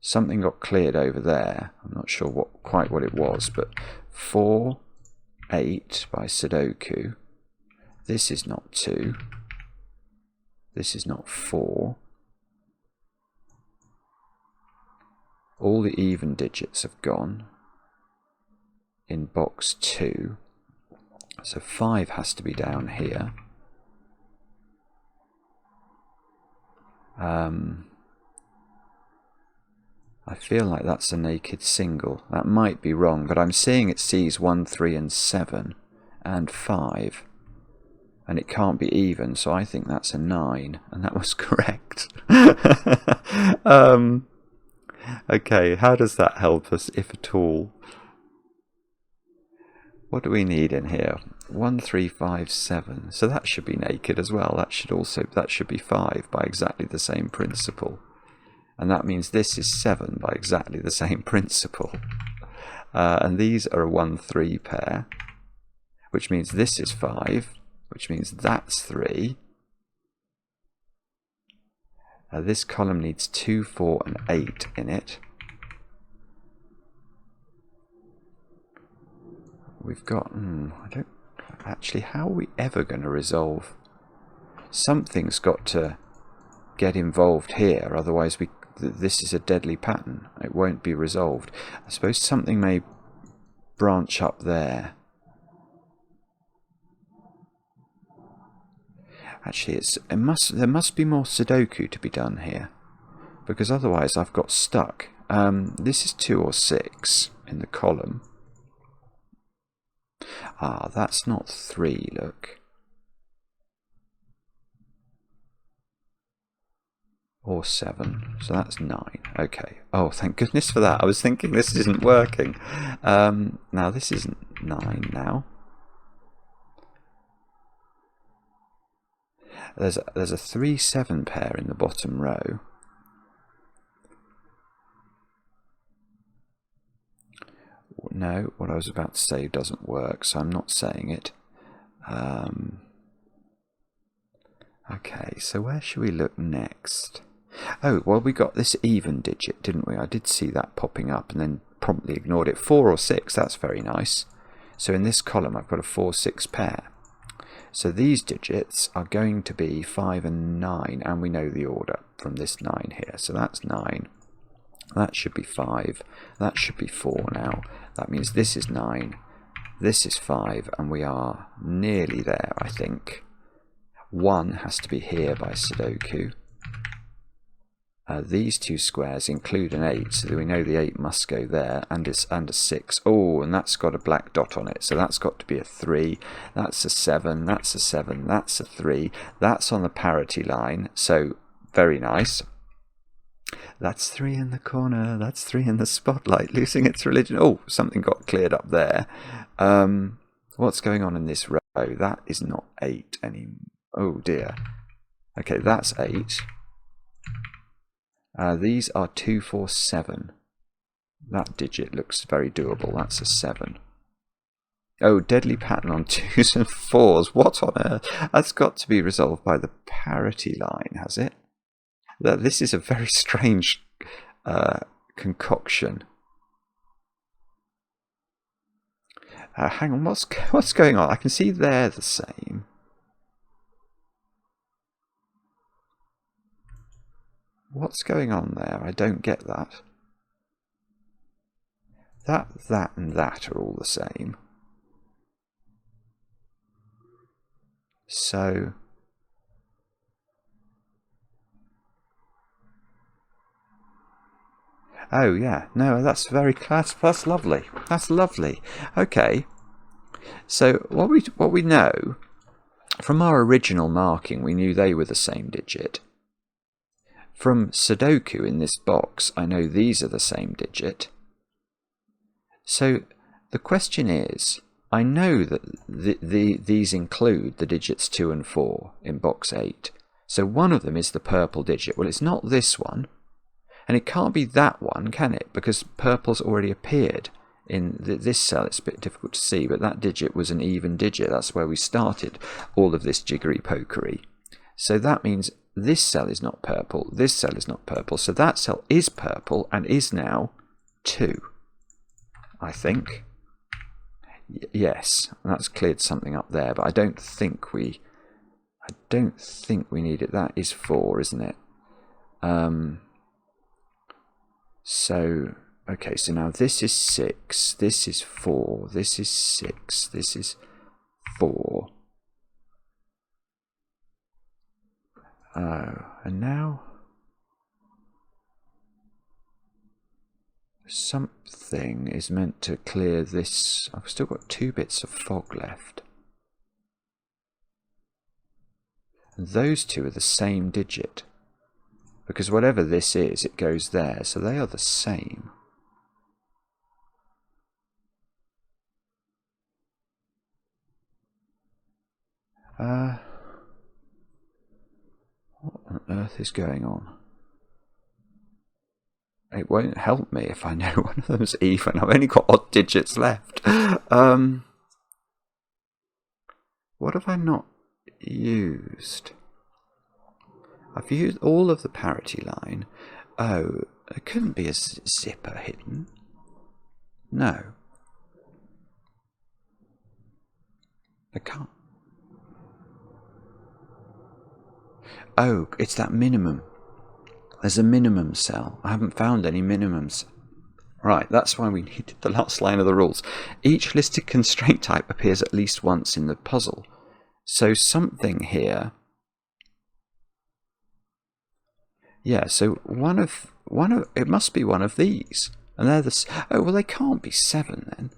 Something got cleared over there. I'm not sure quite what it was, but 4, 8 by Sudoku. This is not 2. This is not 4. All the even digits have gone in box 2. So 5 has to be down here. I feel like that's a naked single. That might be wrong, but I'm seeing it sees 1, 3, and 7, and 5. And it can't be even, so I think that's a 9, and that was correct. Okay, how does that help us, if at all? What do we need in here? 1, 3, 5, 7. So that should be naked as well. That should be 5 by exactly the same principle. And that means this is 7 by exactly the same principle. And these are a 1, 3 pair, which means this is 5, which means that's 3. This column needs 2, 4, and 8 in it. We've got, I don't actually, how are we ever going to resolve? Something's got to get involved here, otherwise this is a deadly pattern. It won't be resolved. I suppose something may branch up there. Actually, there must be more Sudoku to be done here, because otherwise I've got stuck. This is 2 or 6 in the column. Ah, that's not 3, look. Or 7, so that's 9. Okay. Oh, thank goodness for that. I was thinking this isn't working. Now this isn't 9 now. There's a 3, 7 pair in the bottom row. No, what I was about to say doesn't work, so I'm not saying it. Okay, so where should we look next? Oh, well, we got this even digit, didn't we? I did see that popping up and then promptly ignored it. 4 or 6, that's very nice. So in this column, I've got a 4, 6 pair. So these digits are going to be 5 and 9, and we know the order from this 9 here. So that's 9. That should be 5. That should be 4 now. That means this is 9. This is 5, and we are nearly there, I think. 1 has to be here by Sudoku. These two squares include an 8, so that we know the 8 must go there, and a 6. Oh, and that's got a black dot on it, so that's got to be a 3. That's a 7. That's a 7. That's a 3. That's on the parity line, so very nice. That's 3 in the corner. That's 3 in the spotlight, losing its religion. Oh, something got cleared up there. What's going on in this row? That is not 8 anymore. Oh dear. Okay, that's 8. These are 2, 4, 7. That digit looks very doable. That's a 7. Oh, deadly pattern on 2s and 4s. What on earth? That's got to be resolved by the parity line, has it? This is a very strange concoction. Hang on, what's going on? I can see they're the same. What's going on there? I don't get that. That and that are all the same. So oh yeah, no, that's lovely. That's lovely. Okay. So what we know from our original marking, we knew they were the same digit. From Sudoku in this box, I know these are the same digit. So the question is, I know that these include the digits 2 and 4 in box 8. So one of them is the purple digit. Well, it's not this one, and it can't be that one, can it? Because purple's already appeared in this cell. It's a bit difficult to see, but that digit was an even digit. That's where we started all of this jiggery-pokery. So that means this cell is not purple, this cell is not purple, so that cell is purple and is now 2, I think. Yes, that's cleared something up there, but I don't think we need it. That is 4, isn't it? So okay, so now this is 6, this is 4, this is 6, this is 4. And now something is meant to clear this. I've still got 2 bits of fog left. And those 2 are the same digit. Because whatever this is, it goes there. So they are the same. What on earth is going on? It won't help me if I know one of them's even. I've only got odd digits left. What have I not used? I've used all of the parity line. Oh, there couldn't be a zipper hidden. No. I can't. Oh, it's that minimum. There's a minimum cell. I haven't found any minimums. Right, that's why we needed the last line of the rules. Each listed constraint type appears at least once in the puzzle. So something here. Yeah, so one of it must be one of these. And they're the oh well, they can't be 7 then.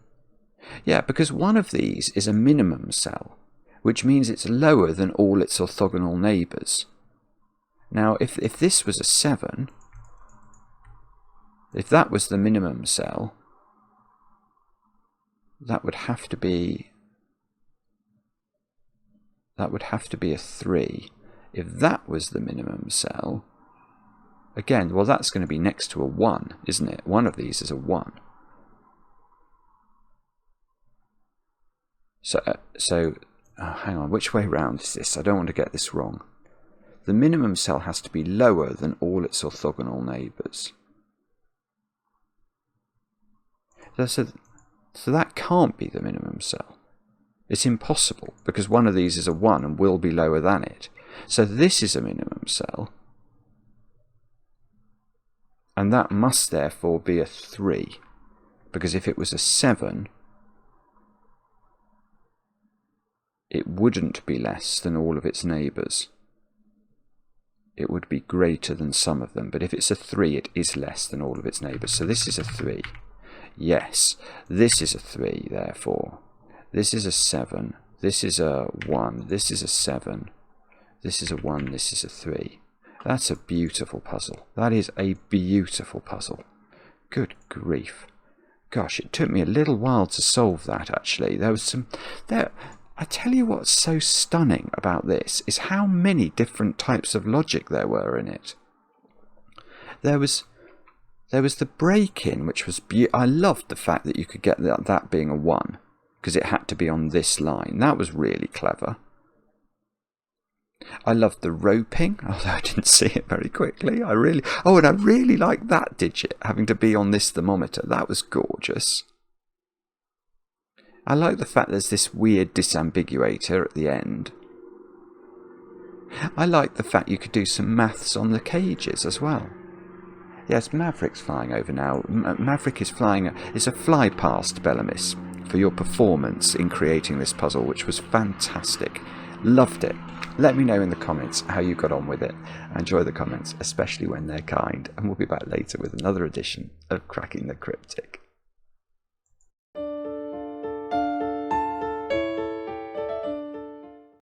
Yeah, because one of these is a minimum cell, which means it's lower than all its orthogonal neighbours. Now, if this was a 7, if that was the minimum cell, that would have to be a 3. If that was the minimum cell, again, well, that's going to be next to a 1, isn't it? One of these is a 1. So hang on, which way round is this? I don't want to get this wrong. The minimum cell has to be lower than all its orthogonal neighbours. So that can't be the minimum cell. It's impossible, because one of these is a 1 and will be lower than it. So this is a minimum cell. And that must therefore be a 3. Because if it was a 7, it wouldn't be less than all of its neighbours. It would be greater than some of them, but if it's a 3, it is less than all of its neighbours. So this is a 3. Yes, this is a 3, therefore. This is a 7. This is a 1. This is a 7. This is a 1. This is a 3. That's a beautiful puzzle. That is a beautiful puzzle. Good grief. Gosh, it took me a little while to solve that, actually. There was some... I tell you what's so stunning about this is how many different types of logic there were in it. There was the break-in, which was I loved the fact that you could get that being a 1, because it had to be on this line. That was really clever. I loved the roping, although I didn't see it very quickly. I really liked that digit having to be on this thermometer. That was gorgeous. I like the fact there's this weird disambiguator at the end. I like the fact you could do some maths on the cages as well. Yes, Maverick's flying over now. Maverick is flying. It's a fly past, Belamis, for your performance in creating this puzzle, which was fantastic. Loved it. Let me know in the comments how you got on with it. I enjoy the comments, especially when they're kind. And we'll be back later with another edition of Cracking the Cryptic.